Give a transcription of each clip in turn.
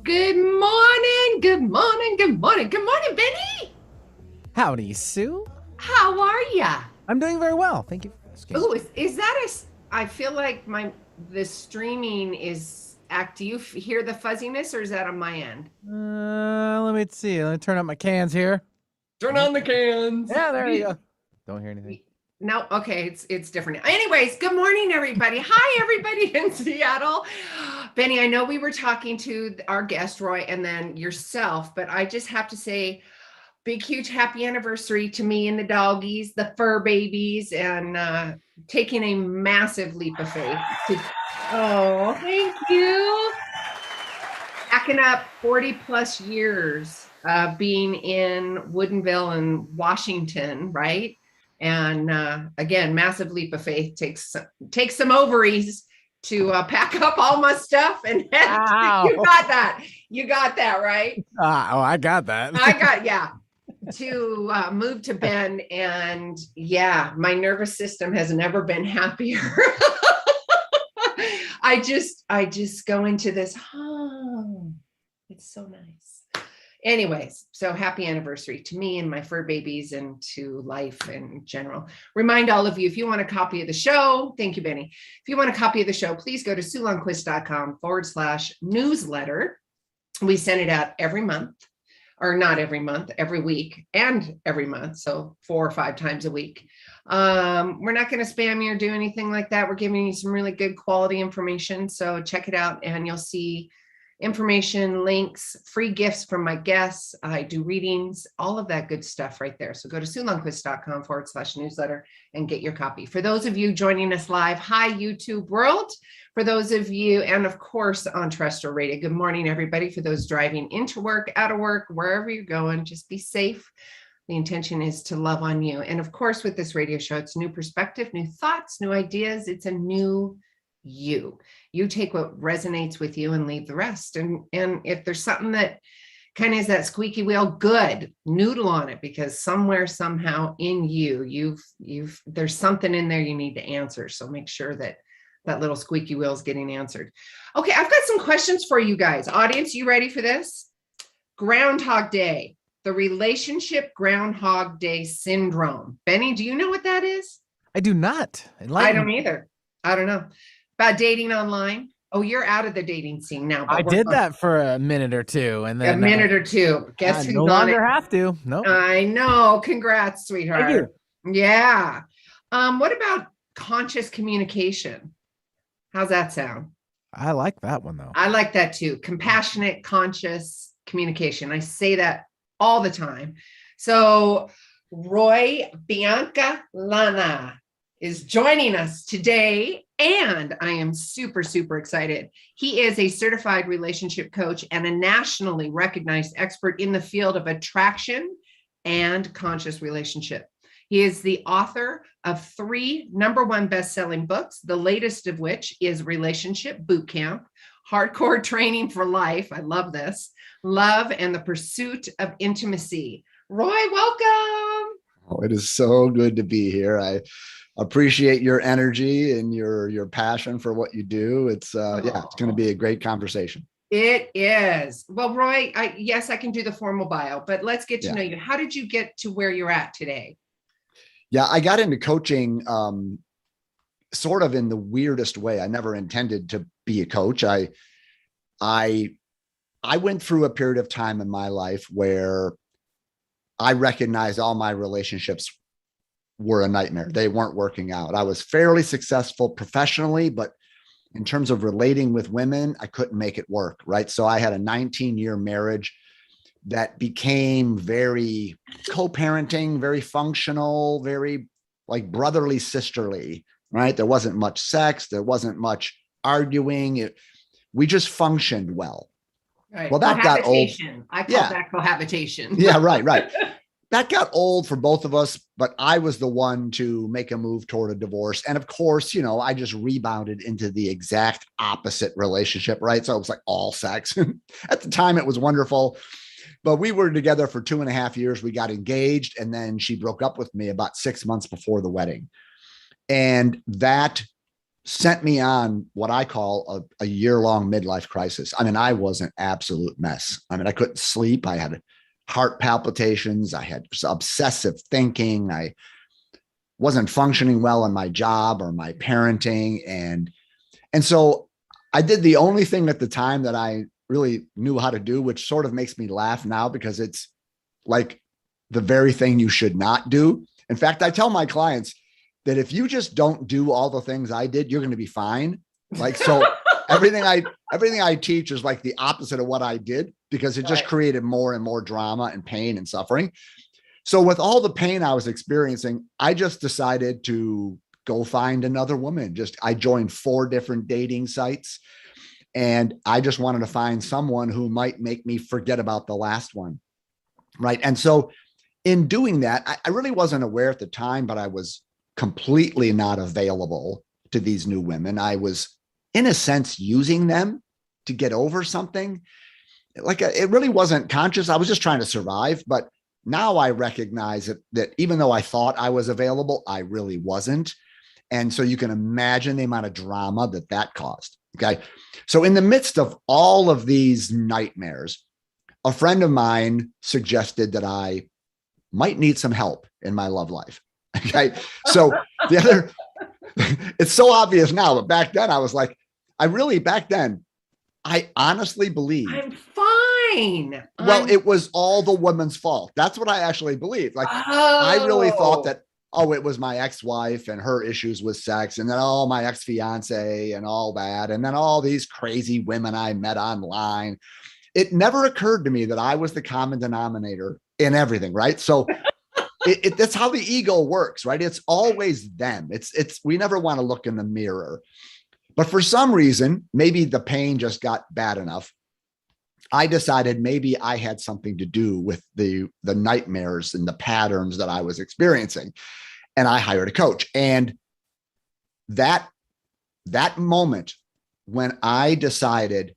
Good morning. Good morning. Good morning. Good morning, Benny. Howdy, Sue. How are ya? I'm doing very well. Thank you for asking. Oh, is that I feel like the streaming is do you hear the fuzziness or is that on my end? Let me see. Let me turn up my cans here. Turn on the cans. Yeah, there you go. Don't hear anything. No, okay, it's different. Anyways, good morning, everybody. Hi, everybody in Seattle. Benny, I know we were talking to our guest, Roy, and then yourself, but I just have to say, big, huge happy anniversary to me and the doggies, the fur babies, and taking a massive leap of faith. Oh, thank you. Backing up 40 plus years being in Woodinville and Washington, right? And again, massive leap of faith takes some ovaries to pack up all my stuff and Wow. you got that right. I got that. To move to Bend, and yeah, my nervous system has never been happier. I just go into this, oh, it's so nice. Anyways, so happy anniversary to me and my fur babies and to life in general. Remind all of you, if you want a copy of the show, thank you, Benny. If you want a copy of the show, please go to SueLundquist.com/newsletter. We send it out every month, or not every month, every week and every month. So 4 or 5 times a week. We're not going to spam you or do anything like that. We're giving you some really good quality information. So check it out and you'll see information, links, free gifts from my guests. I do readings, all of that good stuff right there. So go to SueLundquist.com/newsletter and get your copy. For those of you joining us live, hi, YouTube world. For those of you, and of course, on terrestrial radio, good morning, everybody. For those driving into work, out of work, wherever you're going, just be safe. The intention is to love on you. And of course, with this radio show, it's new perspective, new thoughts, new ideas. It's a new you. You take what resonates with you and leave the rest. And if there's something that kind of is that squeaky wheel, good, noodle on it, because somewhere, somehow in you, there's something in there you need to answer. So make sure that little squeaky wheel is getting answered. Okay, I've got some questions for you guys. Audience, you ready for this? Groundhog Day, the relationship Groundhog Day syndrome. Benny, do you know what that is? I do not. I don't either. I don't know. About dating online. Oh, you're out of the dating scene now. I did that for a minute or two, and then a minute or two. Guess who's no longer have to. No. Nope. I know. Congrats, sweetheart. Thank you. Yeah. What about conscious communication? How's that sound? I like that one though. I like that too. Compassionate, conscious communication. I say that all the time. So Roy Biancalana is joining us today, and I am super, super excited. He is a certified relationship coach and a nationally recognized expert in the field of attraction and conscious relationship. He is the author of 3 #1 best-selling books, the latest of which is Relationship Bootcamp, Hardcore Training for Life, I love this, Love and the Pursuit of Intimacy. Roy, welcome. Oh, it is so good to be here. I appreciate your energy and your passion for what you do. It's it's going to be a great conversation. It is. Well, Roy, yes, I can do the formal bio, but let's get to know you. How did you get to where you're at today? Yeah, I got into coaching sort of in the weirdest way. I never intended to be a coach. I went through a period of time in my life where I recognized all my relationships were a nightmare. They weren't working out. I was fairly successful professionally, but in terms of relating with women, I couldn't make it work, right? So I had a 19-year marriage that became very co-parenting, very functional, very like brotherly, sisterly, right? There wasn't much sex. There wasn't much arguing. We just functioned well. Right. Well, that got old. I call that cohabitation. Yeah, right. That got old for both of us, but I was the one to make a move toward a divorce. And of course, I just rebounded into the exact opposite relationship, right? So it was like all sex. At the time, it was wonderful. But we were together for 2.5 years. We got engaged, and then she broke up with me about 6 months before the wedding. And that sent me on what I call a year-long midlife crisis. I mean, I was an absolute mess. I mean, I couldn't sleep. I had heart palpitations. I had obsessive thinking. I wasn't functioning well in my job or my parenting. And so I did the only thing at the time that I really knew how to do, which sort of makes me laugh now because it's like the very thing you should not do. In fact, I tell my clients that if you just don't do all the things I did, you're going to be fine. Like, so everything I teach is like the opposite of what I did, because it just created more and more drama and pain and suffering. So with all the pain I was experiencing, I just decided to go find another woman. I joined 4 different dating sites, and I just wanted to find someone who might make me forget about the last one. Right. And so in doing that, I really wasn't aware at the time, but I was completely not available to these new women. I was, in a sense, using them to get over something. Like, it really wasn't conscious. I was just trying to survive. But now I recognize that even though I thought I was available, I really wasn't. And so you can imagine the amount of drama that caused. Okay. So in the midst of all of these nightmares, a friend of mine suggested that I might need some help in my love life. Okay. So it's so obvious now, but back then I was like, I honestly believed I'm fine. Well, it was all the woman's fault. That's what I actually believed. Like, I really thought that, it was my ex-wife and her issues with sex, and then my ex-fiance and all that, and then all these crazy women I met online. It never occurred to me that I was the common denominator in everything, right? So that's how the ego works, right? It's always them. We never want to look in the mirror. But for some reason, maybe the pain just got bad enough. I decided maybe I had something to do with the nightmares and the patterns that I was experiencing. And I hired a coach. And that moment when I decided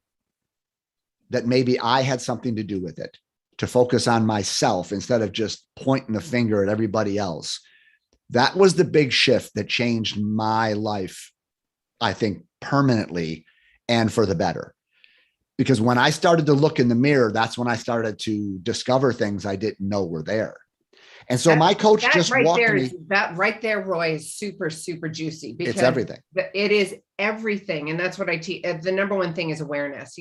that maybe I had something to do with it, to focus on myself instead of just pointing the finger at everybody else, that was the big shift that changed my life, I think, permanently and for the better. Because when I started to look in the mirror, that's when I started to discover things I didn't know were there. And so my coach just walked me. That right there, Roy, is super, super juicy, because it's everything. It is everything. And that's what I teach. The number one thing is awareness.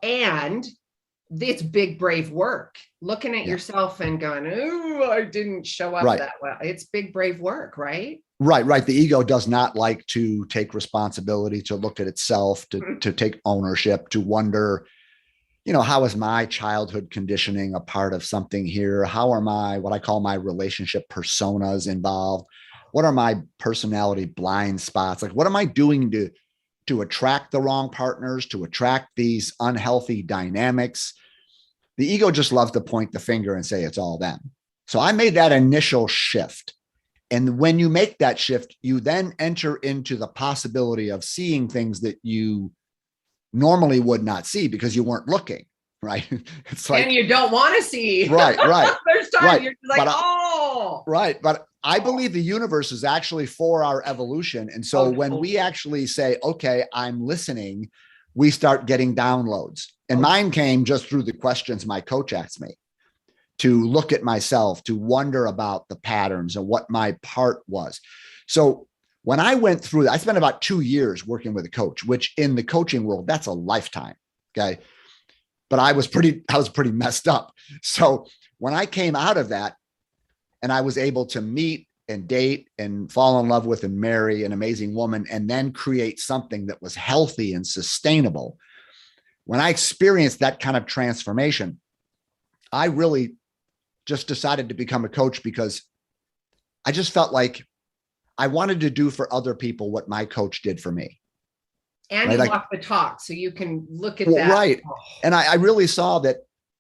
And it's big, brave work. Looking at yourself and going, oh, I didn't show up that well. It's big, brave work, right? Right. The ego does not like to take responsibility, to look at itself, to take ownership, to wonder, how is my childhood conditioning a part of something here? How are what I call my relationship personas involved? What are my personality blind spots? Like, what am I doing to attract the wrong partners, to attract these unhealthy dynamics? The ego just loves to point the finger and say it's all them. So I made that initial shift. And when you make that shift, you then enter into the possibility of seeing things that you normally would not see because you weren't looking, right? It's like, and you don't want to see. Right. There's times you're like, Right. But I believe the universe is actually for our evolution. And so when we actually say, okay, I'm listening, we start getting downloads. And mine came just through the questions my coach asked me, to look at myself, to wonder about the patterns and what my part was. So when I went through that, I spent about 2 years working with a coach, which in the coaching world, that's a lifetime. Okay. But I was pretty messed up. So when I came out of that and I was able to meet and date and fall in love with and marry an amazing woman, and then create something that was healthy and sustainable, when I experienced that kind of transformation, I really just decided to become a coach because I just felt like I wanted to do for other people what my coach did for me. And you walk the talk, so you can look at that. Right. And I really saw that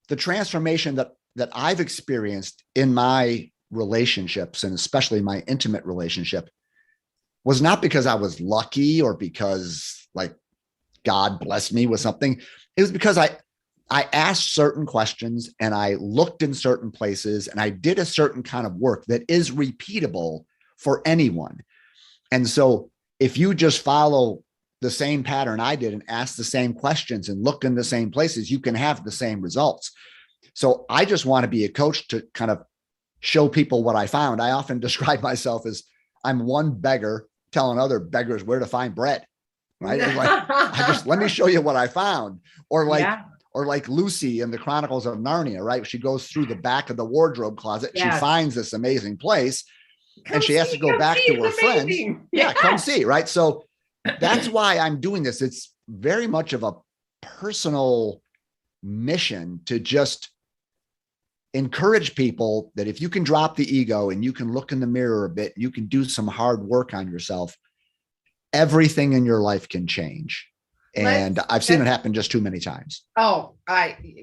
the transformation that I've experienced in my relationships, and especially my intimate relationship, was not because I was lucky or because like God blessed me with something. It was because I asked certain questions and I looked in certain places and I did a certain kind of work that is repeatable for anyone. And so if you just follow the same pattern I did and ask the same questions and look in the same places, you can have the same results. So I just want to be a coach to kind of show people what I found. I often describe myself as I'm one beggar telling other beggars where to find bread, right? It's like, let me show you what I found. Or like Lucy in the Chronicles of Narnia, right? She goes through the back of the wardrobe closet. Yes. She finds this amazing place and she has to go back to her friends. Yeah, come see, right? So that's why I'm doing this. It's very much of a personal mission to just encourage people that if you can drop the ego and you can look in the mirror a bit, you can do some hard work on yourself, everything in your life can change. And I've seen it happen just too many times. Oh,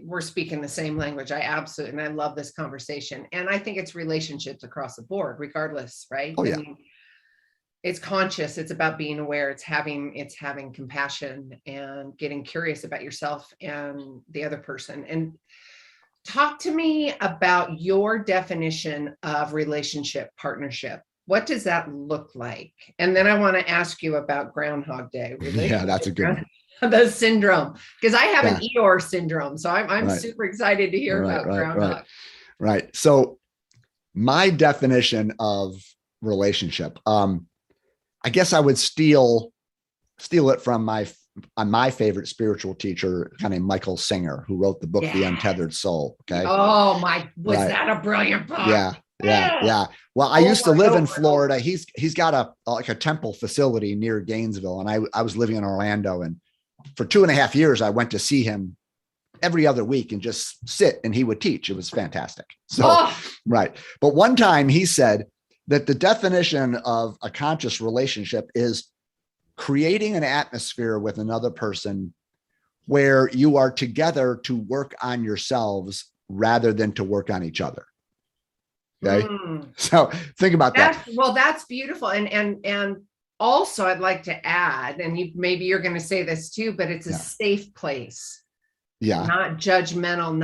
we're speaking the same language. I absolutely, and I love this conversation. And I think it's relationships across the board, regardless, right? Oh, yeah. I mean, it's conscious. It's about being aware. It's having compassion and getting curious about yourself and the other person. And talk to me about your definition of relationship partnership. What does that look like? And then I want to ask you about Groundhog Day. Yeah, that's a good one. The syndrome, because I have an Eeyore syndrome. So I'm super excited to hear about Groundhog. Right. So my definition of relationship, I guess I would steal it from my favorite spiritual teacher, a guy named Michael Singer, who wrote the book, The Untethered Soul. Okay. Oh was that a brilliant book? Yeah. Well, I used to live in Florida. He's got a temple facility near Gainesville. And I was living in Orlando, and for 2.5 years, I went to see him every other week and just sit and he would teach. It was fantastic. So, right. But one time he said that the definition of a conscious relationship is creating an atmosphere with another person where you are together to work on yourselves rather than to work on each other. Okay. So think about that. Well, that's beautiful. And also I'd like to add, and maybe you're going to say this too, but it's a safe place. Yeah. Not judgmental,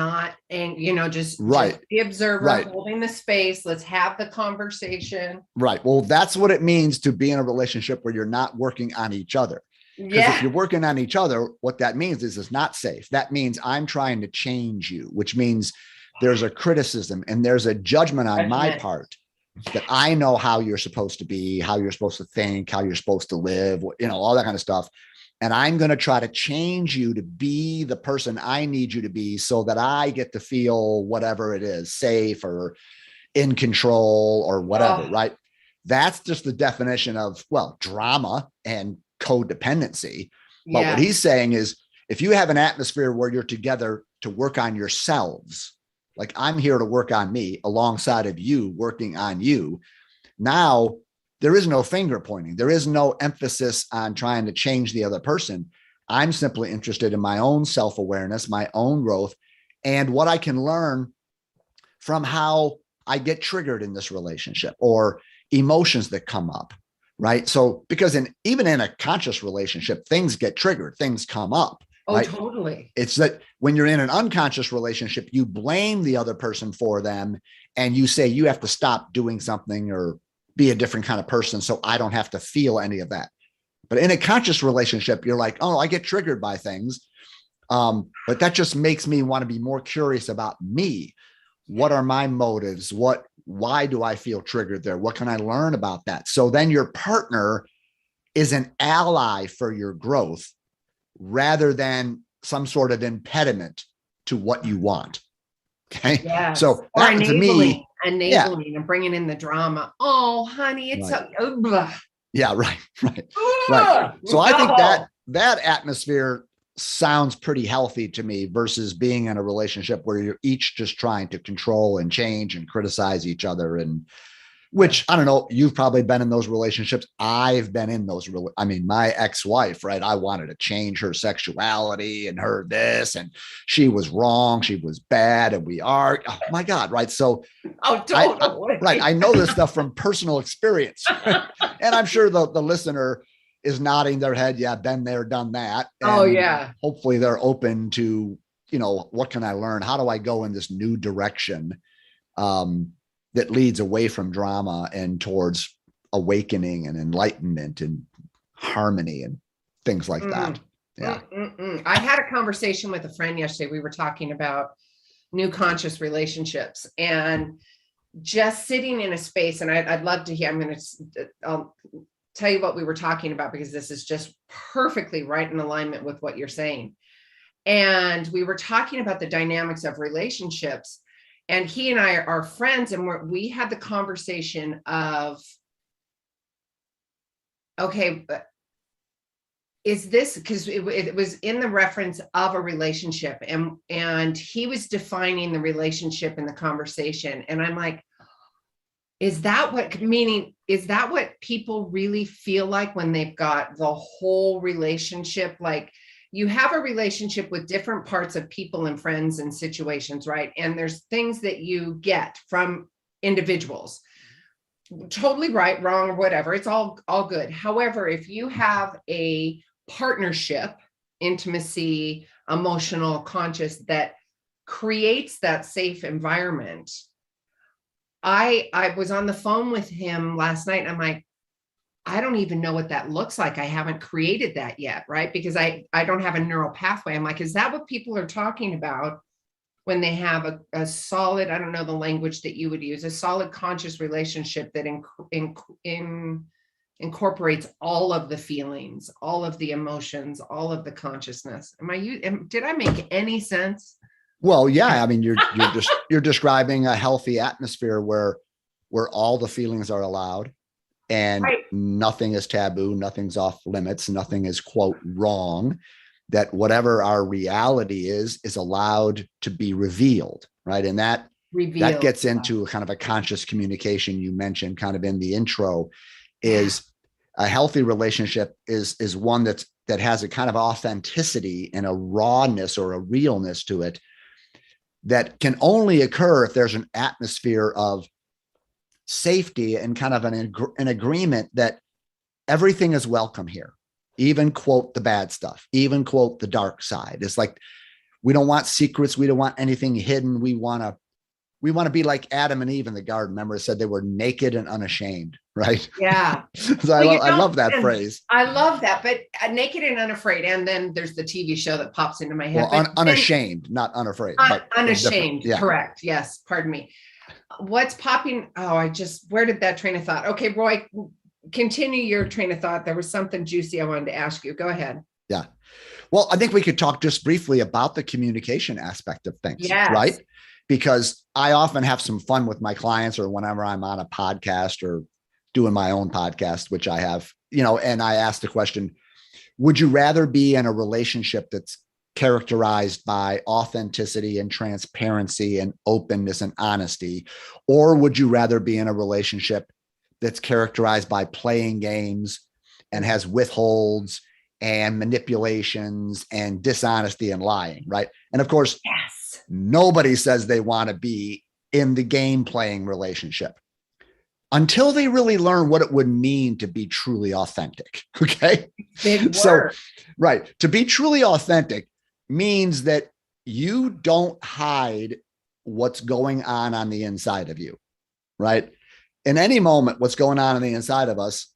just the observer, holding the space. Let's have the conversation. Right. Well, that's what it means to be in a relationship where you're not working on each other. Because if you're working on each other, what that means is it's not safe. That means I'm trying to change you, which means there's a criticism and there's a judgment on my part that I know how you're supposed to be, how you're supposed to think, how you're supposed to live, all that kind of stuff. And I'm going to try to change you to be the person I need you to be so that I get to feel whatever it is, safe or in control or whatever, right? That's just the definition of, drama and codependency. But what he's saying is, if you have an atmosphere where you're together to work on yourselves, like I'm here to work on me alongside of you working on you, now there is no finger pointing. There is no emphasis on trying to change the other person. I'm simply interested in my own self-awareness, my own growth, and what I can learn from how I get triggered in this relationship or emotions that come up, right? So, because even in a conscious relationship, things get triggered, things come up. Oh, right? Totally. It's that when you're in an unconscious relationship, you blame the other person for them and you say you have to stop doing something or be a different kind of person so I don't have to feel any of that. But in a conscious relationship, you're like, I get triggered by things. But that just makes me want to be more curious about me. What are my motives? Why do I feel triggered there? What can I learn about that? So then your partner is an ally for your growth rather than some sort of impediment to what you want. Okay. Yes. So that to me, enabling and bringing in the drama. Oh, honey, it's right. Right. So I think that atmosphere sounds pretty healthy to me versus being in a relationship where you're each just trying to control and change and criticize each other. And which, I don't know, you've probably been in those relationships. I've been in those. My ex-wife, right? I wanted to change her sexuality and her this, and she was wrong. She was bad. And we are, oh my God. Right. So, totally. I know this stuff from personal experience and I'm sure the listener is nodding their head. Yeah. Been there, done that. And hopefully they're open to, what can I learn? How do I go in this new direction? That leads away from drama and towards awakening and enlightenment and harmony and things like that. Yeah. I had a conversation with a friend yesterday. We were talking about new conscious relationships and just sitting in a space. And I'd love to hear, I'll tell you what we were talking about, because this is just perfectly right in alignment with what you're saying. And we were talking about the dynamics of relationships, and he and I are friends. And we had the conversation of, okay, but is this, because it was in the reference of a relationship, and he was defining the relationship in the conversation. And I'm like, is that what people really feel like when they've got the whole relationship? Like, you have a relationship with different parts of people and friends and situations, right? And there's things that you get from individuals. Totally right, wrong, or whatever. It's all good. However, if you have a partnership, intimacy, emotional, conscious, that creates that safe environment. I was on the phone with him last night, and I'm like, I don't even know what that looks like. I haven't created that yet, right? Because I don't have a neural pathway. I'm like, is that what people are talking about when they have a solid, I don't know the language that you would use, a solid conscious relationship that incorporates all of the feelings, all of the emotions, all of the consciousness? Did I make any sense? Well, yeah. I mean, you're describing a healthy atmosphere where all the feelings are allowed, and right. Nothing is taboo, nothing's off limits, nothing is, quote, wrong. That whatever our reality is allowed to be revealed, right? And that gets into kind of a conscious communication you mentioned kind of in the intro. Is a healthy relationship is one that has a kind of authenticity and a rawness or a realness to it that can only occur if there's an atmosphere of safety and kind of an agreement that everything is welcome here. Even, quote, the bad stuff, even, quote, the dark side. It's like, we don't want secrets. We don't want anything hidden. We want to be like Adam and Eve in the garden. Remember, it said they were naked and unashamed, right? Yeah. So I love that phrase. I love that, but naked and unafraid. And then there's the TV show that pops into my head. Well, unashamed, not unafraid. But unashamed. Yeah. Correct. Yes. Pardon me. What's popping? Where did that train of thought? Okay, Roy, continue your train of thought. There was something juicy I wanted to ask you. Go ahead. Yeah. Well, I think we could talk just briefly about the communication aspect of things, right? Because I often have some fun with my clients, or whenever I'm on a podcast or doing my own podcast, which I have, and I ask the question, would you rather be in a relationship that's characterized by authenticity and transparency and openness and honesty, or would you rather be in a relationship that's characterized by playing games and has withholds and manipulations and dishonesty and lying, right? And of course, nobody says they want to be in the game playing relationship until they really learn what it would mean to be truly authentic. Okay. So, right. To be truly authentic means that you don't hide what's going on the inside of you, right? In any moment, what's going on the inside of us,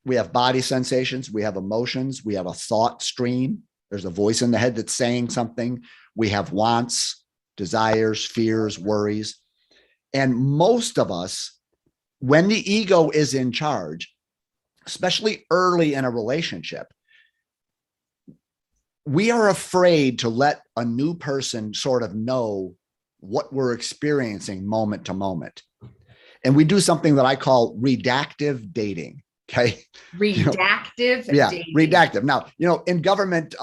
we have body sensations, we have emotions, we have a thought stream. There's a voice in the head that's saying something. We have wants, desires, fears, worries. And most of us, when the ego is in charge, especially early in a relationship, we are afraid to let a new person sort of know what we're experiencing moment to moment. And we do something that I call redactive dating. Okay. Redactive dating. Redactive. Now, in government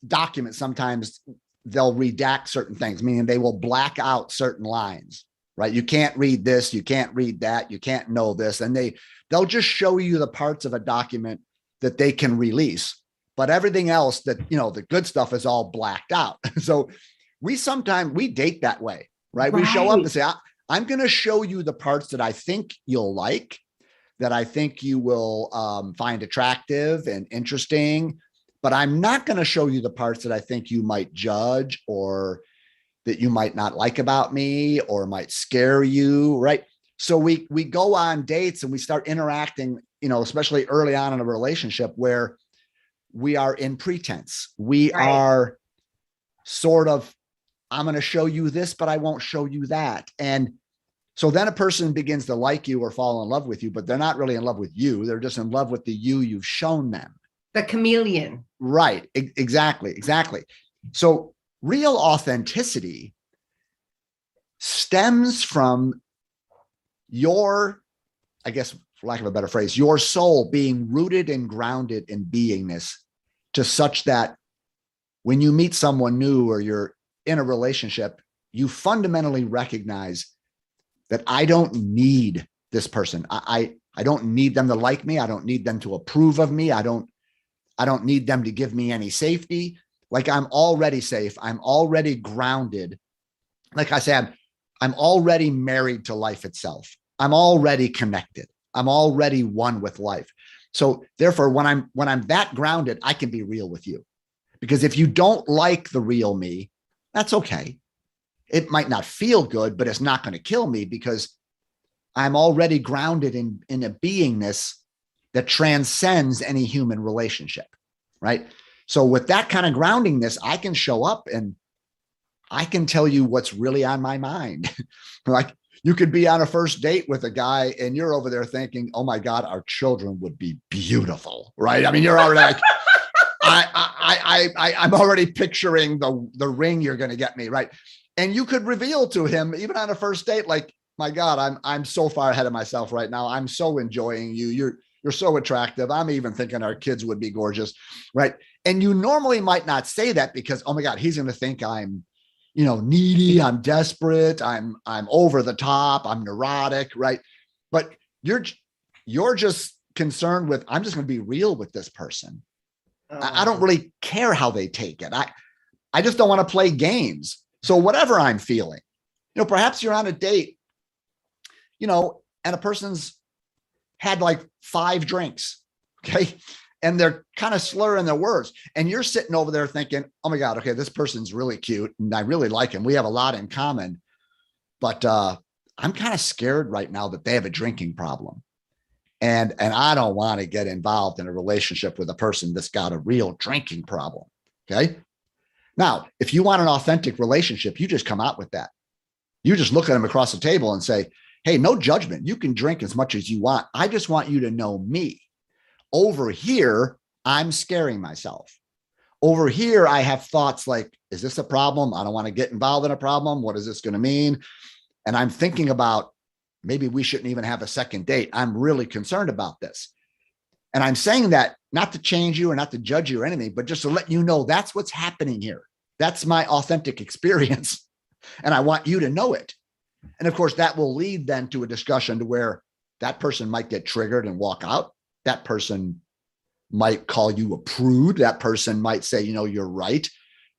documents, sometimes they'll redact certain things, meaning they will black out certain lines, right? You can't read this, you can't read that, you can't know this. And they'll just show you the parts of a document that they can release. But everything else that, the good stuff is all blacked out. So we date that way, right? We show up and say, I'm going to show you the parts that I think you'll like, that I think you will find attractive and interesting, but I'm not going to show you the parts that I think you might judge or that you might not like about me or might scare you, right? So we go on dates and we start interacting especially early on in a relationship where we are in pretense. We Right. are sort of, I'm going to show you this, but I won't show you that. And so then a person begins to like you or fall in love with you, but they're not really in love with you. They're just in love with the you you've shown them. The chameleon. Right. Exactly. So real authenticity stems from your, I guess, for lack of a better phrase, your soul being rooted and grounded in beingness to such that when you meet someone new or you're in a relationship, you fundamentally recognize that I don't need this person. I don't need them to like me. I don't need them to approve of me. I don't need them to give me any safety. Like, I'm already safe. I'm already grounded. Like I said, I'm already married to life itself. I'm already connected. I'm already one with life. So therefore, when I'm that grounded, I can be real with you. Because if you don't like the real me, that's okay. It might not feel good, but it's not going to kill me because I'm already grounded in a beingness that transcends any human relationship, right? So with that kind of groundingness, I can show up and I can tell you what's really on my mind. Like, you could be on a first date with a guy and you're over there thinking, oh my God, our children would be beautiful, right? I mean, you're already like, I'm already picturing the ring you're going to get me, right? And you could reveal to him, even on a first date, like, my God, I'm so far ahead of myself right now. I'm so enjoying you. You're so attractive. I'm even thinking our kids would be gorgeous, right? And you normally might not say that because, oh my God, he's going to think I'm, needy. I'm desperate. I'm over the top. I'm neurotic, right? But you're just concerned with, I'm just going to be real with this person. I don't really care how they take it. I just don't want to play games. So whatever I'm feeling, perhaps you're on a date, and a person's had like 5 drinks. Okay. And they're kind of slurring their words. And you're sitting over there thinking, oh my God, okay, this person's really cute. And I really like him. We have a lot in common, but I'm kind of scared right now that they have a drinking problem. And I don't want to get involved in a relationship with a person that's got a real drinking problem. Okay. Now, if you want an authentic relationship, you just come out with that. You just look at them across the table and say, hey, no judgment. You can drink as much as you want. I just want you to know me. Over here, I'm scaring myself. Over here, I have thoughts like, is this a problem? I don't want to get involved in a problem. What is this going to mean? And I'm thinking about, maybe we shouldn't even have a second date. I'm really concerned about this. And I'm saying that not to change you or not to judge you or anything, but just to let you know that's what's happening here. That's my authentic experience. And I want you to know it. And of course, that will lead then to a discussion to where that person might get triggered and walk out. That person might call you a prude. That person might say, you're right.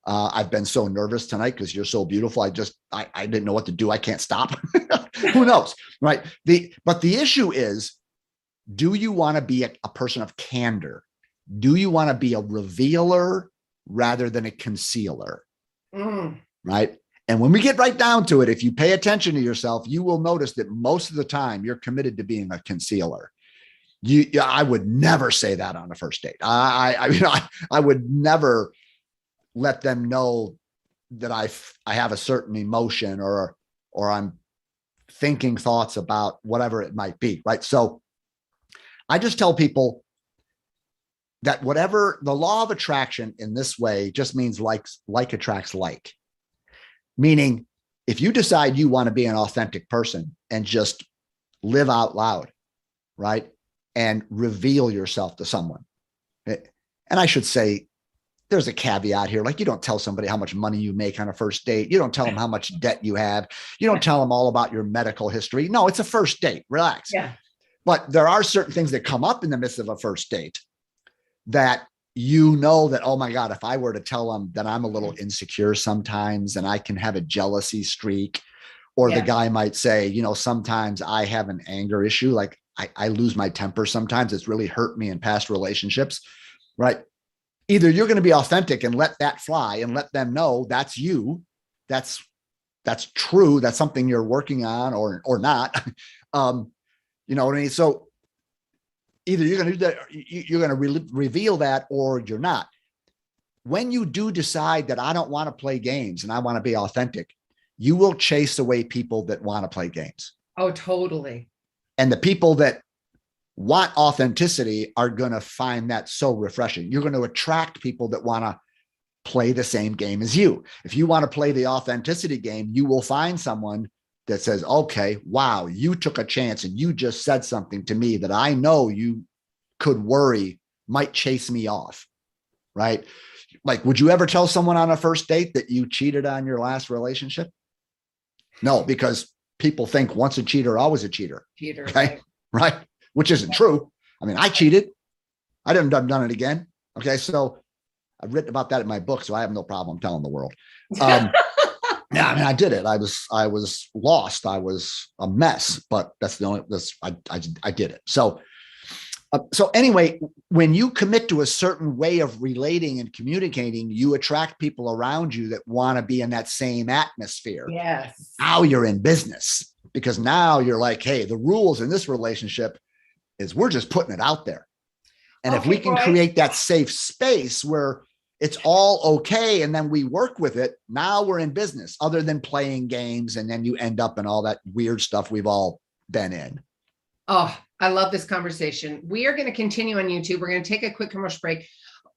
I've been so nervous tonight because you're so beautiful. I didn't know what to do. I can't stop. Who knows, right? But the issue is, do you want to be a person of candor? Do you want to be a revealer rather than a concealer? Right? And when we get right down to it, if you pay attention to yourself, you will notice that most of the time you're committed to being a concealer. I would never say that on a first date. I would never let them know that I have a certain emotion or I'm thinking thoughts about whatever it might be, right? So I just tell people that whatever the law of attraction in this way just means like attracts like. Meaning, if you decide you want to be an authentic person and just live out loud, right? And reveal yourself to someone. And I should say, there's a caveat here. Like, you don't tell somebody how much money you make on a first date. You don't tell them how much debt you have. You don't tell them all about your medical history. No, it's a first date. Relax. Yeah. But there are certain things that come up in the midst of a first date that that, oh my God, if I were to tell them that I'm a little insecure sometimes and I can have a jealousy streak, or the guy might say, sometimes I have an anger issue. Like, I lose my temper sometimes. It's really hurt me in past relationships, right? Either you're going to be authentic and let that fly and let them know that's you. That's true. That's something you're working on or not. You know what I mean? So either you're going to do that, you're going to reveal that, or you're not. When you do decide that I don't want to play games and I want to be authentic, you will chase away people that want to play games. Oh, totally. And the people that want authenticity are going to find that so refreshing. You're going to attract people that want to play the same game as you. If you want to play the authenticity game, you will find someone that says, okay, wow, you took a chance and you just said something to me that I know you could worry might chase me off, right? Like, would you ever tell someone on a first date that you cheated on your last relationship? No, because people think once a cheater, always a cheater. Cheater, okay? Right? Which isn't true. I mean, I cheated. I didn't done it again. Okay. So I've written about that in my book, so I have no problem telling the world. Yeah, I mean, I did it. I was lost. I was a mess, but that's the only, I did it. So anyway, when you commit to a certain way of relating and communicating, you attract people around you that want to be in that same atmosphere. Yes. Now you're in business, because now you're like, hey, the rules in this relationship is we're just putting it out there. And if we can create that safe space where it's all okay, and then we work with it, now we're in business, other than playing games. And then you end up in all that weird stuff we've all been in. Oh, I love this conversation. We are going to continue on YouTube. We're going to take a quick commercial break.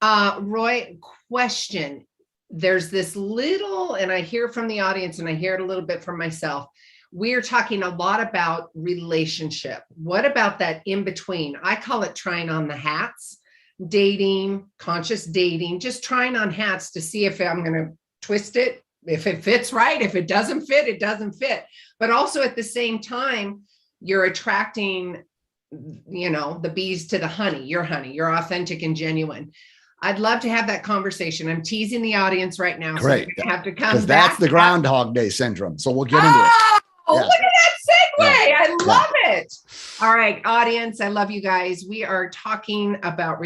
Roy, question. There's this little, and I hear from the audience and I hear it a little bit from myself. We're talking a lot about relationship. What about that in between? I call it trying on the hats, dating, conscious dating, just trying on hats to see if I'm going to twist it, if it fits right. If it doesn't fit, it doesn't fit. But also at the same time, you're attracting, the bees to the honey. You're authentic and genuine. I'd love to have that conversation. I'm teasing the audience right now. Great. So you have to come because back. That's the Groundhog Day syndrome. So we'll get into it. Oh, Yes. look at that segue. Yeah. I love it. All right, audience, I love you guys. We are talking about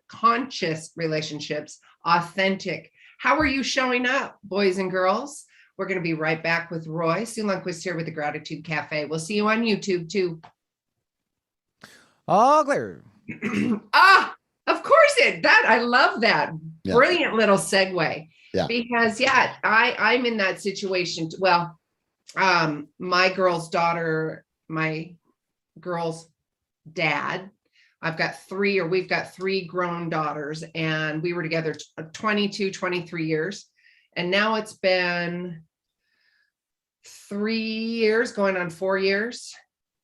conscious relationships, authentic. How are you showing up, boys and girls? We're going to be right back with Roy. Sue Lundquist here with the Gratitude Cafe. We'll see you on YouTube too. All clear. Of course I love that. Yeah. Brilliant little segue. Yeah. Because I'm in that situation. Well, my girl's dad, we've got three grown daughters, and we were together 22, 23 years. And now it's been 3 years, going on 4 years.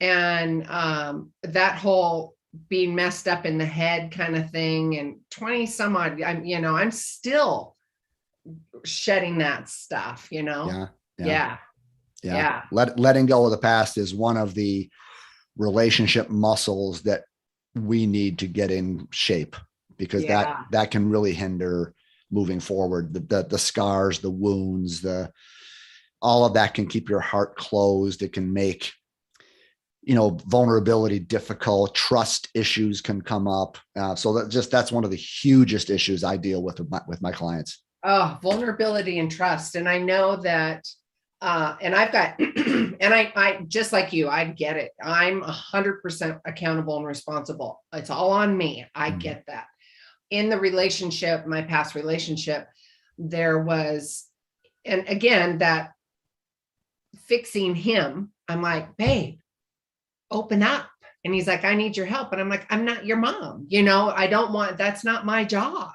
And that whole being messed up in the head kind of thing, and 20 some odd, I'm still shedding that stuff, Yeah. Letting go of the past is one of the relationship muscles that we need to get in shape, because that can really hinder moving forward. The scars, the wounds, all of that can keep your heart closed. It can make, vulnerability difficult. Trust issues can come up. So that's one of the hugest issues I deal with my clients. Oh, vulnerability and trust. And I know that, and I've got, and I just like you, I get it. I'm 100% accountable and responsible. It's all on me. I get that. In the relationship, my past relationship, there was, and again, that fixing him, I'm like, babe, open up. And he's like, I need your help. And I'm like, I'm not your mom. That's not my job.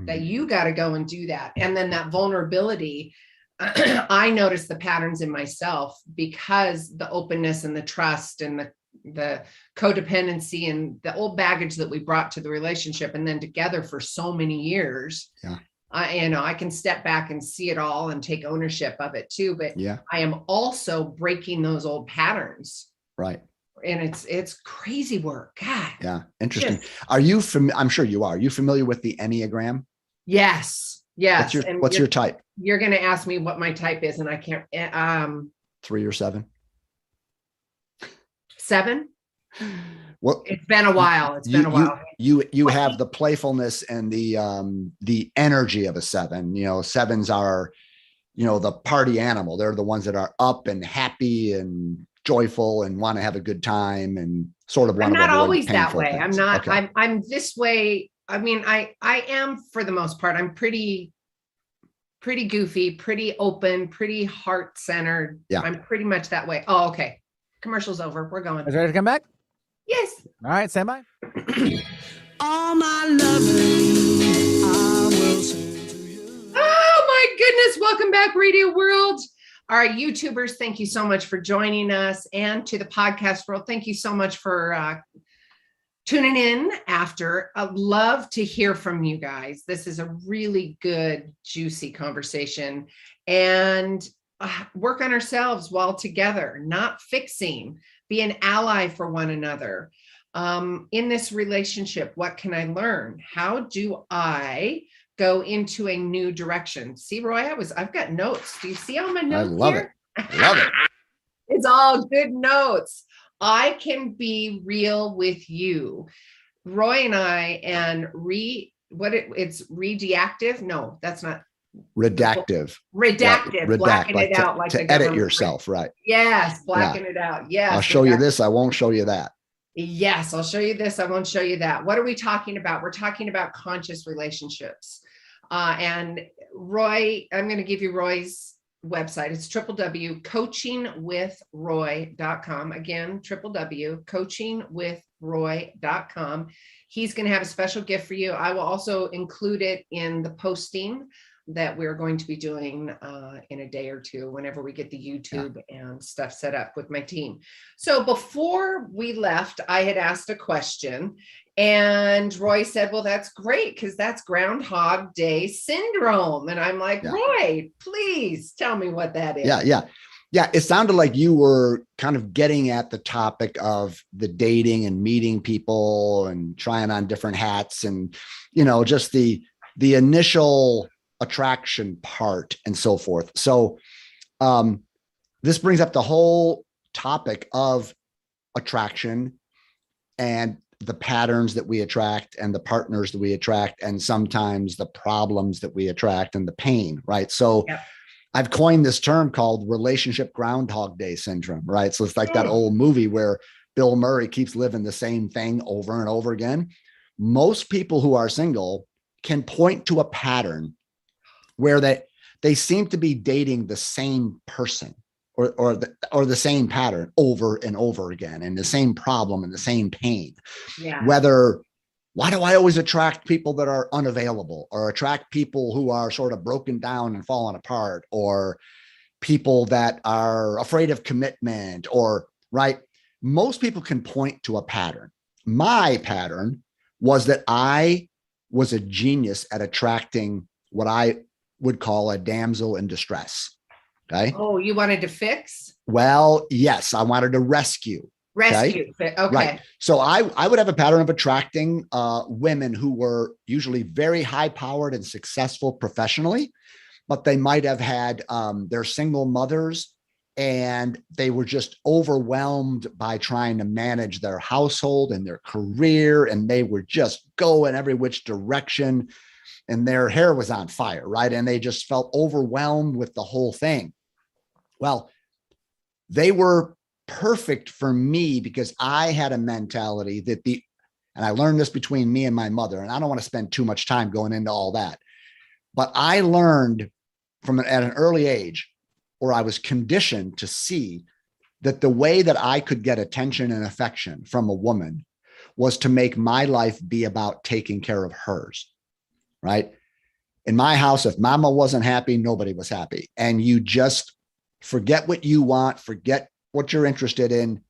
That you got to go and do that. And then that vulnerability, I noticed the patterns in myself, because the openness and the trust and the codependency and the old baggage that we brought to the relationship, and then together for so many years. Yeah. I can step back and see it all and take ownership of it too. But I am also breaking those old patterns. Right. And it's crazy work. God. Yeah. Interesting. Are you I'm sure you are. Are you familiar with the Enneagram? Yes. Yes. What's your type? You're going to ask me what my type is, and I can't, 3 or 7. 7. Well, it's been a while. You have the playfulness and the energy of a 7. 7s are, the party animal. They're the ones that are up and happy and joyful and want to have a good time and sort of I'm want to not avoid always that painful way. things. I'm not, Okay. I'm this way. I mean, I am for the most part. I'm pretty goofy, pretty open, pretty heart-centered. Yeah. I'm pretty much that way. Oh, okay. Commercial's over. We're going. Is ready to come back? Yes. All right, stand by. All my loving, I will send to you. Oh my goodness. Welcome back, Radio World. All right, YouTubers, thank you so much for joining us, and to the podcast world, thank you so much for tuning in after. I'd love to hear from you guys. This is a really good, juicy conversation, and work on ourselves while together, not fixing, be an ally for one another. In this relationship, what can I learn? How do I go into a new direction? See, Roy, I've got notes. Do you see all my notes? I love here? it. Love it. It's all good notes. I can be real with you. Roy and I, and it's redactive. No, that's not Redactive. redactive. Redact, Blacken like it out like the to edit government. yourself, right? Yes, blacken it out. Yes. I'll show you this. I won't show you that. Yes, I'll show you this. I won't show you that. What are we talking about? We're talking about conscious relationships. And Roy, I'm going to give you Roy's website. It's www.coachingwithroy.com. Again, www.coachingwithroy.com. He's going to have a special gift for you. I will also include it in the posting that we're going to be doing in a day or two, whenever we get the YouTube and stuff set up with my team. So before we left, I had asked a question, and Roy said, well, that's great, because that's Groundhog Day syndrome. And I'm like, Roy, please tell me what that is. Yeah. It sounded like you were kind of getting at the topic of the dating and meeting people and trying on different hats and, just the initial attraction part and so forth. So this brings up the whole topic of attraction and the patterns that we attract and the partners that we attract, and sometimes the problems that we attract and the pain, right? So I've coined this term called relationship Groundhog Day syndrome, right? So it's like that old movie where Bill Murray keeps living the same thing over and over again. Most people who are single can point to a pattern where they seem to be dating the same person or the same pattern over and over again, and the same problem and the same pain. Why do I always attract people that are unavailable, or attract people who are sort of broken down and falling apart, or people that are afraid of commitment, or right? Most people can point to a pattern. My pattern was that I was a genius at attracting what I would call a damsel in distress. Okay. Oh, you wanted to fix? Well, yes, I wanted to rescue. Okay. Right. So I would have a pattern of attracting women who were usually very high powered and successful professionally, but they might have had their single mothers, and they were just overwhelmed by trying to manage their household and their career, and they were just going every which direction, and their hair was on fire, right? And they just felt overwhelmed with the whole thing. Well, they were perfect for me because I had a mentality that and I learned this between me and my mother, and I don't want to spend too much time going into all that, but I learned at an early age, or I was conditioned to see that the way that I could get attention and affection from a woman was to make my life be about taking care of hers, right? In my house, if mama wasn't happy, nobody was happy. And you just forget what you want, forget what you're interested in.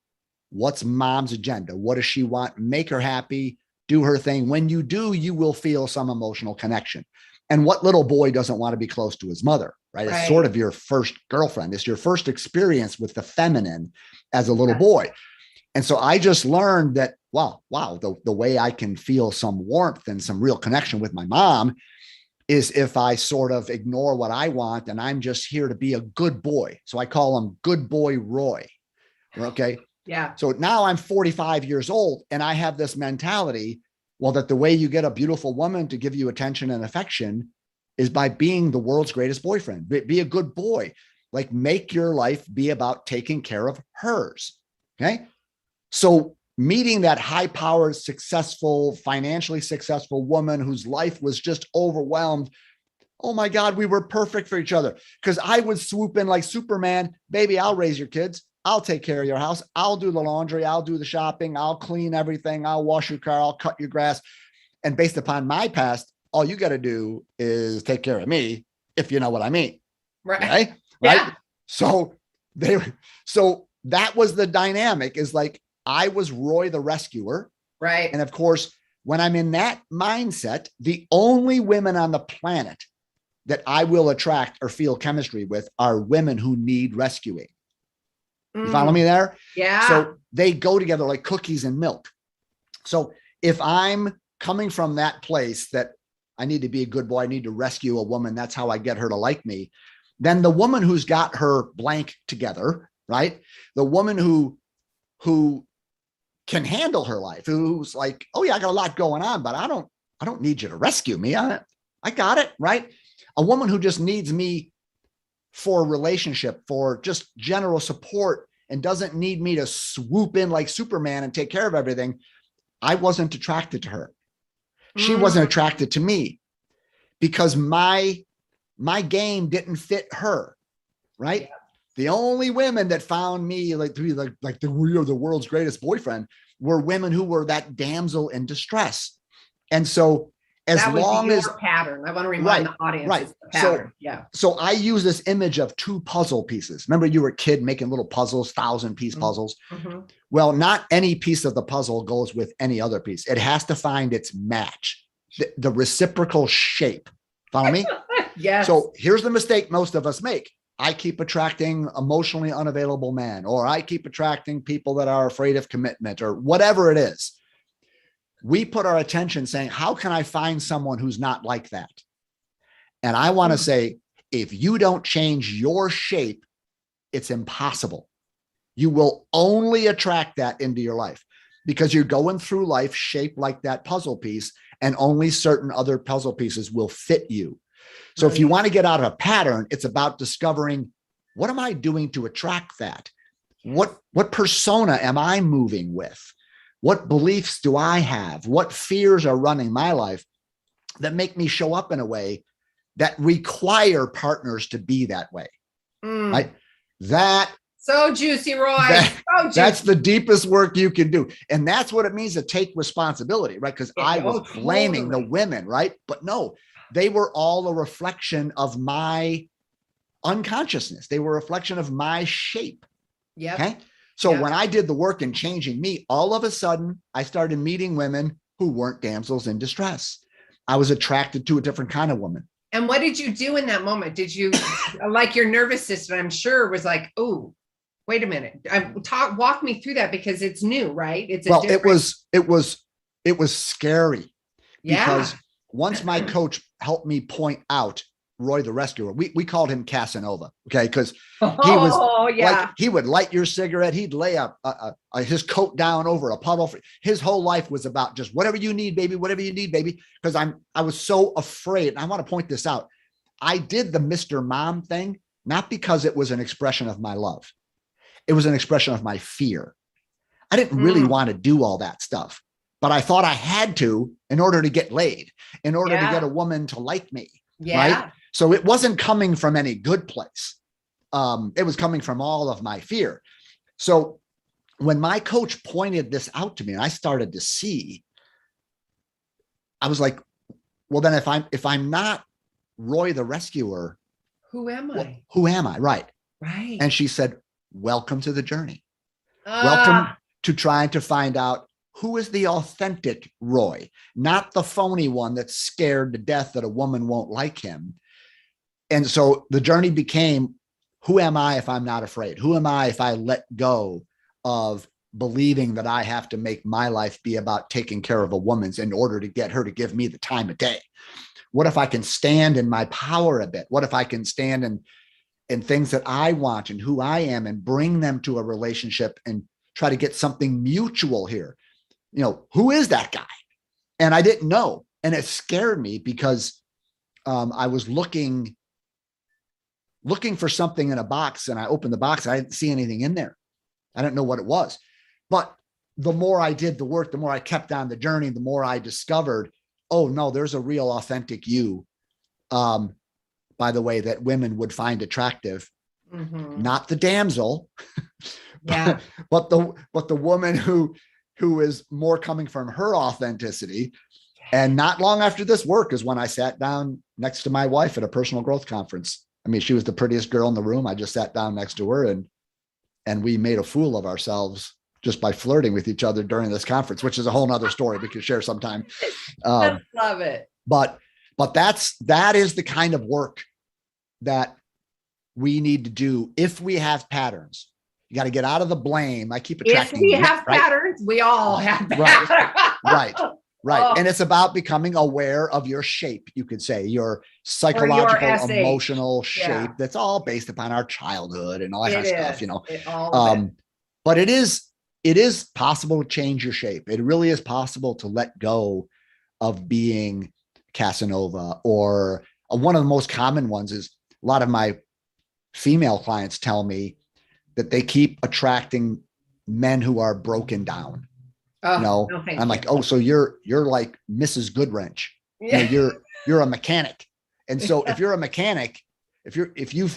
What's mom's agenda? What does she want? Make her happy, do her thing. When you do, you will feel some emotional connection. And what little boy doesn't want to be close to his mother, right? It's sort of your first girlfriend. It's your first experience with the feminine as a little boy. And so I just learned that, wow, the way I can feel some warmth and some real connection with my mom is if I sort of ignore what I want, and I'm just here to be a good boy. So I call him Good Boy Roy. Okay. Yeah. So now I'm 45 years old, and I have this mentality, well, that the way you get a beautiful woman to give you attention and affection is by being the world's greatest boyfriend. Be a good boy. Like, make your life be about taking care of hers. Okay. So meeting that high-powered, successful, financially successful woman whose life was just overwhelmed. Oh my God, we were perfect for each other. Because I would swoop in like Superman, baby, I'll raise your kids. I'll take care of your house. I'll do the laundry. I'll do the shopping. I'll clean everything. I'll wash your car. I'll cut your grass. And based upon my past, all you got to do is take care of me, if you know what I mean. Right. Right. Yeah. Right. So that was the dynamic, is like, I was Roy the rescuer. Right. And of course, when I'm in that mindset, the only women on the planet that I will attract or feel chemistry with are women who need rescuing. You follow me there? Yeah. So they go together like cookies and milk. So if I'm coming from that place that I need to be a good boy, I need to rescue a woman, that's how I get her to like me, then the woman who's got her blank together, right? The woman who can handle her life, who's like, oh yeah, I got a lot going on, but I don't need you to rescue me. I got it, right? A woman who just needs me for a relationship, for just general support, and doesn't need me to swoop in like Superman and take care of everything. I wasn't attracted to her. She wasn't attracted to me because my game didn't fit her, right? Yeah. The only women that found me like we are the world's greatest boyfriend were women who were that damsel in distress. And so that was your pattern. I want to remind the audience. Right. It's the pattern. So I use this image of two puzzle pieces. Remember, you were a kid making little puzzles, 1,000-piece puzzles. Mm-hmm. Well, not any piece of the puzzle goes with any other piece. It has to find its match, the reciprocal shape. Follow me? Yes. So here's the mistake most of us make. I keep attracting emotionally unavailable men, or I keep attracting people that are afraid of commitment, or whatever it is. We put our attention saying, how can I find someone who's not like that? And I want to say, if you don't change your shape, it's impossible. You will only attract that into your life because you're going through life shaped like that puzzle piece, and only certain other puzzle pieces will fit you. So if you want to get out of a pattern, it's about discovering, what am I doing to attract that? What persona am I moving with? What beliefs do I have? What fears are running my life that make me show up in a way that require partners to be that way? Right? So juicy, Roy. So juicy. That's the deepest work you can do. And that's what it means to take responsibility, right? Because I was blaming the women, right? But no, they were all a reflection of my unconsciousness. They were a reflection of my shape. Yeah. Okay. So when I did the work in changing me, all of a sudden I started meeting women who weren't damsels in distress. I was attracted to a different kind of woman. And what did you do in that moment? Did you, like, your nervous system, I'm sure, was like, oh, wait a minute. Walk me through that, because it's new, right? It was scary. Yeah. Because once my coach helped me point out Roy the rescuer, we called him Casanova. Okay. Because he would light your cigarette. He'd lay his coat down over a puddle. His whole life was about just whatever you need, baby, whatever you need, baby. Because I was so afraid. And I want to point this out. I did the Mr. Mom thing, not because it was an expression of my love. It was an expression of my fear. I didn't really want to do all that stuff, but I thought I had to in order to get laid, in order to get a woman to like me. Yeah. Right. So it wasn't coming from any good place. It was coming from all of my fear. So when my coach pointed this out to me and I started to see, I was like, well, then if I'm not Roy the rescuer, who am I? Well, who am I? Right. Right. And she said, welcome to the journey. Welcome to trying to find out who is the authentic Roy, not the phony one that's scared to death that a woman won't like him. And so the journey became, who am I if I'm not afraid? Who am I if I let go of believing that I have to make my life be about taking care of a woman's in order to get her to give me the time of day? What if I can stand in my power a bit? What if I can stand in things that I want and who I am and bring them to a relationship and try to get something mutual here? You know, who is that guy? And I didn't know. And it scared me because I was looking looking for something in a box, and I opened the box. I didn't see anything in there. I didn't know what it was. But the more I did the work, the more I kept on the journey, the more I discovered, oh no, there's a real authentic you. By the way, that women would find attractive, not the damsel, Yeah. but the woman who is more coming from her authenticity. And not long after this work is when I sat down next to my wife at a personal growth conference. I mean, she was the prettiest girl in the room. I just sat down next to her and we made a fool of ourselves just by flirting with each other during this conference, which is a whole nother story we could share sometime. I love it. But that is the kind of work that we need to do if we have patterns. You got to get out of the blame. I keep attracting. If we have patterns, we all have patterns. Right. And it's about becoming aware of your shape, you could say, your psychological, emotional shape. That's all based upon our childhood and all that kind of stuff, But it is possible to change your shape. It really is possible to let go of being Casanova. Or one of the most common ones is a lot of my female clients tell me that they keep attracting men who are broken down. No, I'm like, oh, so you're like Mrs. Goodwrench. Yeah. You're a mechanic. And so if you're a mechanic, if you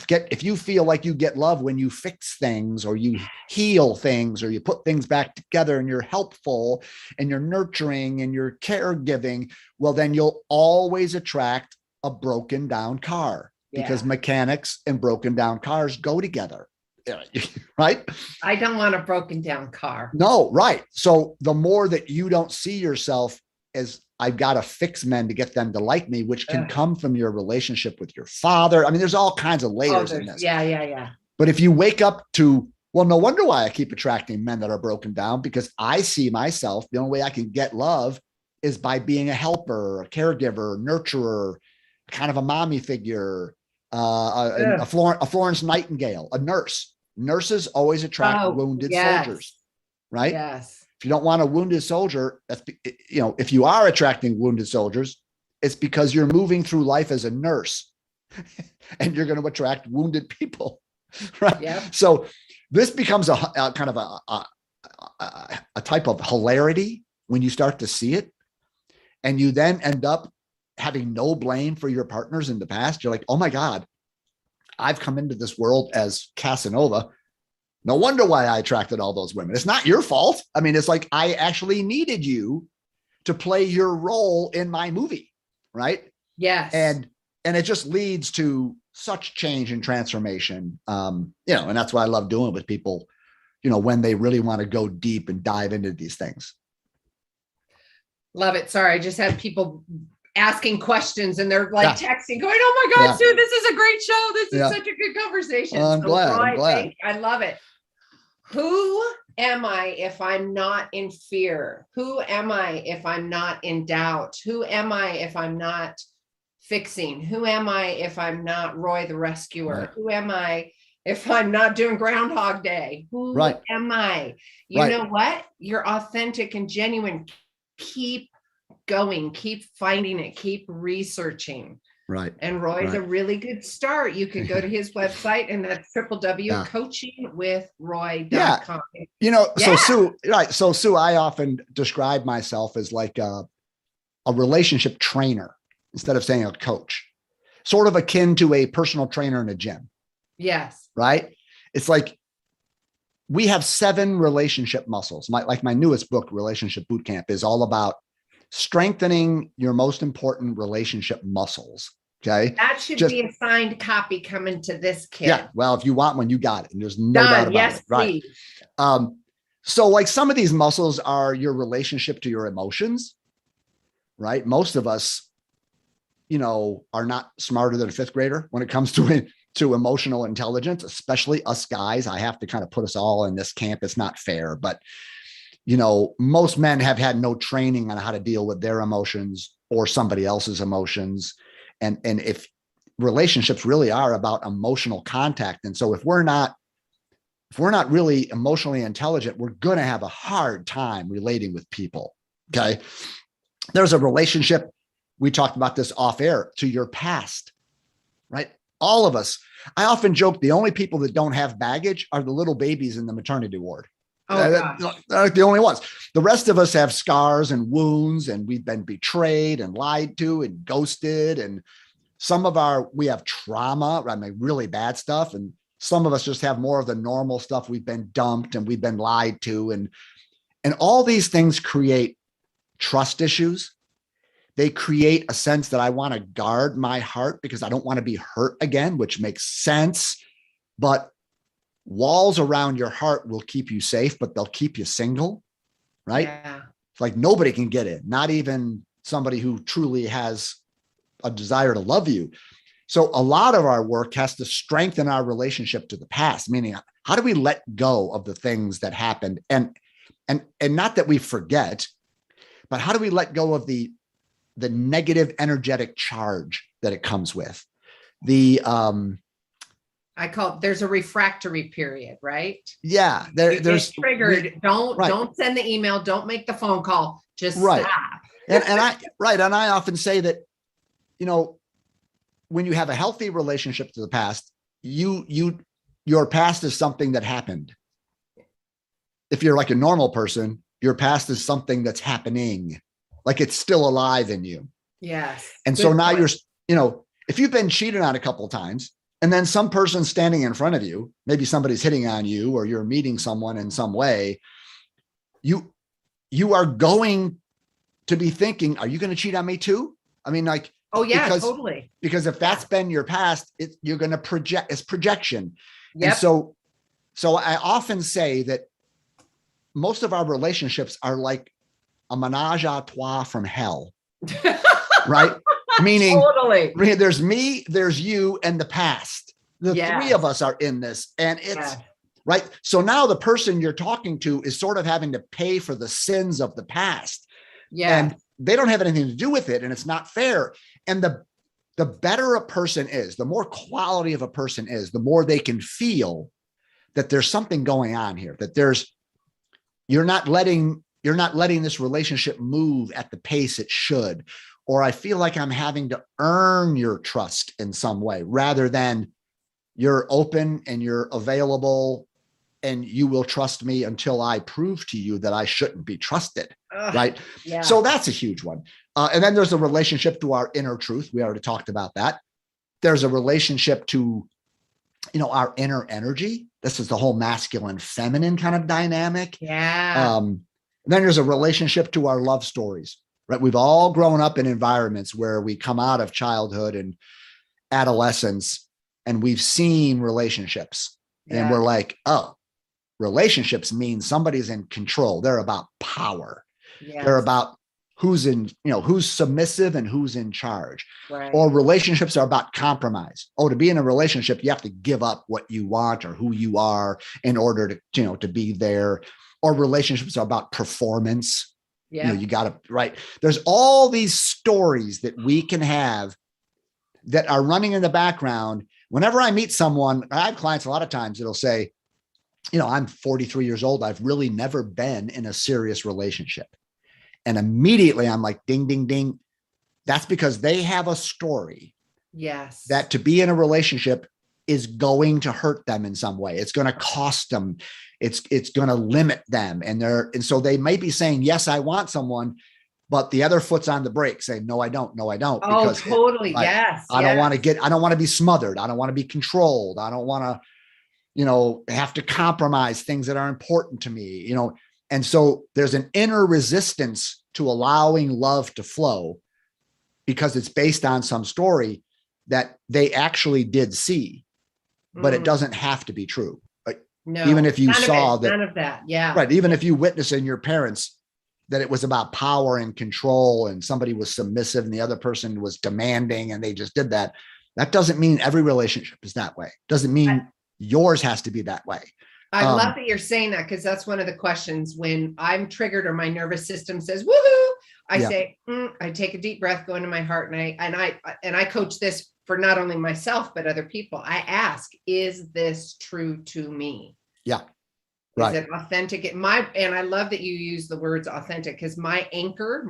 feel like you get love when you fix things or you heal things or you put things back together and you're helpful and you're nurturing and you're caregiving, well, then you'll always attract a broken down car because mechanics and broken down cars go together. Right? I don't want a broken down car. No, right. So the more that you don't see yourself as I've got to fix men to get them to like me, which can come from your relationship with your father. I mean, there's all kinds of layers in this. Yeah. But if you wake up to, well, no wonder why I keep attracting men that are broken down, because I see myself, the only way I can get love is by being a helper, a caregiver, nurturer, kind of a mommy figure, a Florence Nightingale, a nurse. Nurses always attract wounded soldiers, right? Yes. If you don't want a wounded soldier, that's, if you are attracting wounded soldiers, it's because you're moving through life as a nurse and you're going to attract wounded people, right? Yep. So this becomes a kind of a type of hilarity when you start to see it. And you then end up having no blame for your partners in the past. You're like, oh my God, I've come into this world as Casanova. No wonder why I attracted all those women. It's not your fault. I mean, it's like I actually needed you to play your role in my movie, right? Yes. And it just leads to such change and transformation. And that's what I love doing with people, when they really want to go deep and dive into these things. Love it. Sorry, I just had people asking questions and they're like texting going, oh my God, Sue, this is a great show. This is such a good conversation. I'm glad. I love it. Who am I if I'm not in fear? Who am I if I'm not in doubt? Who am I if I'm not fixing? Who am I if I'm not Roy the rescuer? Right. Who am I if I'm not doing Groundhog Day? Who am I? You know what? You're authentic and genuine. Keep going, keep finding it, keep researching. Right. And Roy's a really good start. You can go to his website and that's www.coachingwithroy.com. So Sue, right. So Sue, I often describe myself as like a relationship trainer instead of saying a coach, sort of akin to a personal trainer in a gym. Yes. Right. It's like we have 7 relationship muscles. My newest book, Relationship Bootcamp, is all about strengthening your most important relationship muscles. Okay. That should be a signed copy coming to this kid. Yeah. Well, if you want one, you got it. And there's no doubt about it. Right. Please. So like some of these muscles are your relationship to your emotions, right? Most of us, are not smarter than a 5th grader when it comes to emotional intelligence, especially us guys. I have to kind of put us all in this camp. It's not fair, but most men have had no training on how to deal with their emotions or somebody else's emotions. And if relationships really are about emotional contact. And so if we're not really emotionally intelligent, we're going to have a hard time relating with people. Okay. There's a relationship. We talked about this off air, to your past, right? all of us. I often joke the only people that don't have baggage are the little babies in the maternity ward. Oh, They're the only ones. The rest of us have scars and wounds, and we've been betrayed and lied to and ghosted. And we have trauma, I mean, really bad stuff. And some of us just have more of the normal stuff. We've been dumped and we've been lied to. And all these things create trust issues. They create a sense that I want to guard my heart because I don't want to be hurt again, which makes sense. But walls around your heart will keep you safe, but they'll keep you single, right? Yeah. Like nobody can get in, not even somebody who truly has a desire to love you. So a lot of our work has to strengthen our relationship to the past, meaning how do we let go of the things that happened? And not that we forget, but how do we let go of the negative energetic charge that it comes with? I call it, there's a refractory period, right? Yeah. There's triggered. Don't send the email. Don't make the phone call. Just right. stop. And I often say that, when you have a healthy relationship to the past, your past is something that happened. If you're like a normal person, your past is something that's happening, like it's still alive in you. Yes. And so now if you've been cheated on a couple of times and then some person standing in front of you, maybe somebody's hitting on you or you're meeting someone in some way, you are going to be thinking, are you going to cheat on me too? I mean, like, oh yeah, totally. Because if that's been your past, you're going to project, it's projection. Yep. And so I often say that most of our relationships are like a menage a trois from hell, right? Meaning totally. There's me, there's you, and the past. The three of us are in this, and it's right. So now the person you're talking to is sort of having to pay for the sins of the past. Yeah. And they don't have anything to do with it, and it's not fair. And the better a person is, the more quality of a person is, the more they can feel that there's something going on here, that you're not letting this relationship move at the pace it should, or I feel like I'm having to earn your trust in some way, rather than you're open and you're available and you will trust me until I prove to you that I shouldn't be trusted. Right. Yeah. So that's a huge one. And then there's a relationship to our inner truth. We already talked about that. There's a relationship to, our inner energy. This is the whole masculine feminine kind of dynamic. Yeah. Then there's a relationship to our love stories, right? We've all grown up in environments where we come out of childhood and adolescence and we've seen relationships and we're like, oh, relationships mean somebody's in control. They're about power. Yes. They're about who's submissive and who's in charge. Right. Or relationships are about compromise. Oh, to be in a relationship, you have to give up what you want or who you are in order to be there. Or relationships are about performance. Yeah. You got to, right. There's all these stories that we can have that are running in the background. Whenever I meet someone, I have clients a lot of times that'll say, I'm 43 years old. I've really never been in a serious relationship. And immediately I'm like, ding, ding, ding. That's because they have a story. Yes. That to be in a relationship is going to hurt them in some way. It's going to cost them. It's going to limit them. And so they may be saying, yes, I want someone, but the other foot's on the brake saying, no, I don't. No, I don't. Oh, totally. Yes. I don't want to be smothered. I don't want to be controlled. I don't want to, have to compromise things that are important to me, And so there's an inner resistance to allowing love to flow because it's based on some story that they actually did see, but it doesn't have to be true. No, even if you saw that, none of that. Yeah. Right. Even if you witness in your parents that it was about power and control and somebody was submissive and the other person was demanding and they just did that. That doesn't mean every relationship is that way. Doesn't mean yours has to be that way. I love that you're saying that because that's one of the questions when I'm triggered or my nervous system says, woohoo, I say, I take a deep breath, go into my heart. And I coach this for not only myself, but other people. I ask, is this true to me? Yeah. Right. Is it authentic? And I love that you use the words authentic because my anchor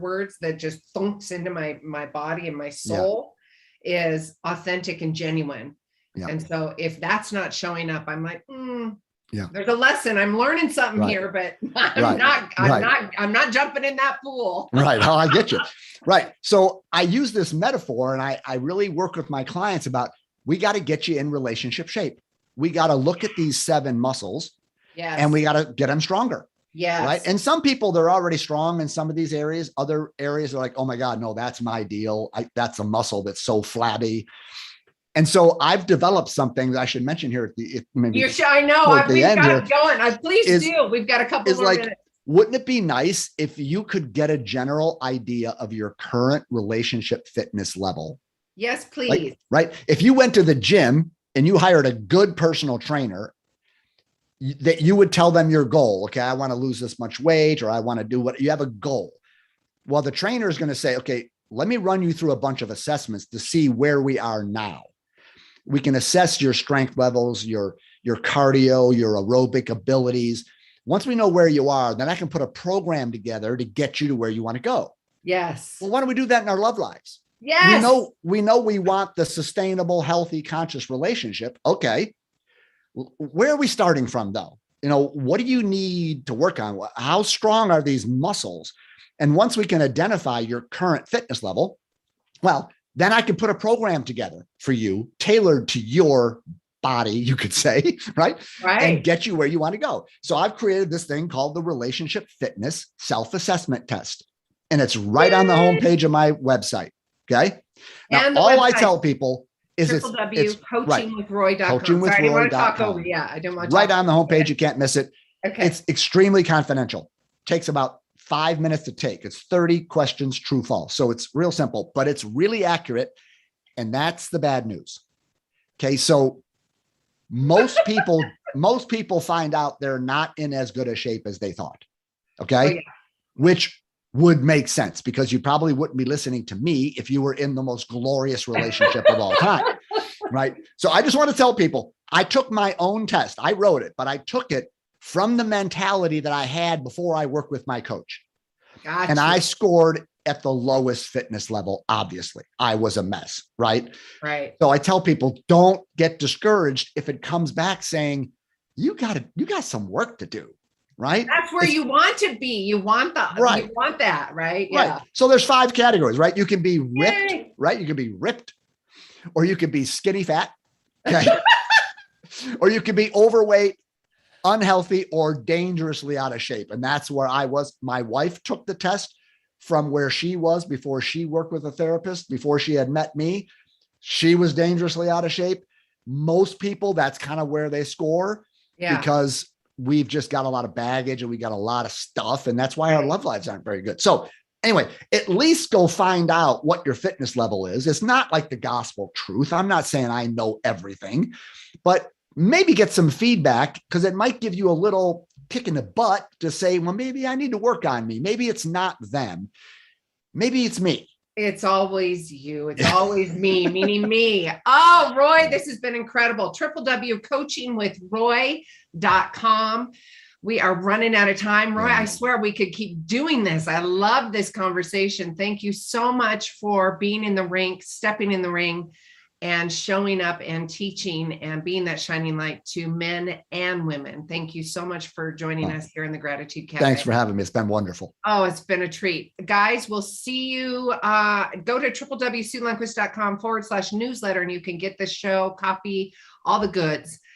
words that just thumps into my body and my soul is authentic and genuine. Yeah. And so if that's not showing up, I'm like, yeah, there's a lesson. I'm learning something here, but I'm not jumping in that pool. Right. Oh, I get you. Right. So I use this metaphor, and I really work with my clients about, we got to get you in relationship shape. We got to look at these 7 muscles, and we got to get them stronger. Yes. Right. And some people, they're already strong in some of these areas. Other areas are like, oh my God, no, that's my deal. That's a muscle that's so flabby. And so I've developed something that I should mention here at the maybe. I know. We've got it going. Please do. We've got a couple more minutes. Wouldn't it be nice if you could get a general idea of your current relationship fitness level? Yes, please. Right. If you went to the gym and you hired a good personal trainer, that you would tell them your goal. Okay, I want to lose this much weight, or I want to do what, you have a goal. Well, the trainer is going to say, okay, let me run you through a bunch of assessments to see where we are now. We can assess your strength levels, your cardio, your aerobic abilities. Once we know where you are, then I can put a program together to get you to where you want to go. Yes. Well, why don't we do that in our love lives? Yes. We know we want the sustainable, healthy, conscious relationship. Okay. Where are we starting from though? What do you need to work on? How strong are these muscles? And once we can identify your current fitness level, well, then I can put a program together for you tailored to your body, you could say, right? And get you where you want to go. So I've created this thing called the Relationship Fitness Self-Assessment Test. And it's right on the homepage of my website. Okay. Now, all I tell people is it's coachingwithroy.com. Coachingwithroy.com. I don't want to right on the homepage. You can't miss it. Okay. It's extremely confidential. Takes about 5 minutes to take. It's 30 questions, true, false. So it's real simple, but it's really accurate. And that's the bad news. Okay. So most people find out they're not in as good a shape as they thought. Okay. Which would make sense, because you probably wouldn't be listening to me if you were in the most glorious relationship of all time. Right. So I just want to tell people, I took my own test. I wrote it, but I took it from the mentality that I had before I worked with my coach. Gotcha. And I scored at the lowest fitness level. Obviously, I was a mess. Right. Right. So I tell people, don't get discouraged if it comes back saying, you got some work to do. Right. That's where you want to be. You want that. Right. Yeah. Right. So there's 5 categories, right? You can be ripped, right? You can be ripped, or you can be skinny fat. Okay. Or you can be overweight, unhealthy, or dangerously out of shape. And that's where I was. My wife took the test from where she was before she worked with a therapist, before she had met me. She was dangerously out of shape. Most people, that's kind of where they score, because we've just got a lot of baggage and we got a lot of stuff. And that's why our love lives aren't very good. So anyway, at least go find out what your fitness level is. It's not like the gospel truth. I'm not saying I know everything, but maybe get some feedback, because it might give you a little kick in the butt to say, well, maybe I need to work on me. Maybe it's not them. Maybe it's me. It's always you. It's always me, meaning me. Oh, Roy, this has been incredible. www.coachingwithroy.com. We are running out of time. Roy, I swear we could keep doing this. I love this conversation. Thank you so much for being in the ring, stepping in the ring, and showing up and teaching and being that shining light to men and women. Thank you so much for joining us here in the Gratitude Cafe. Thanks for having me. It's been wonderful. Oh, it's been a treat. Guys, we'll see you. Go to www.suelundquist.com/newsletter and you can get the show, copy, all the goods.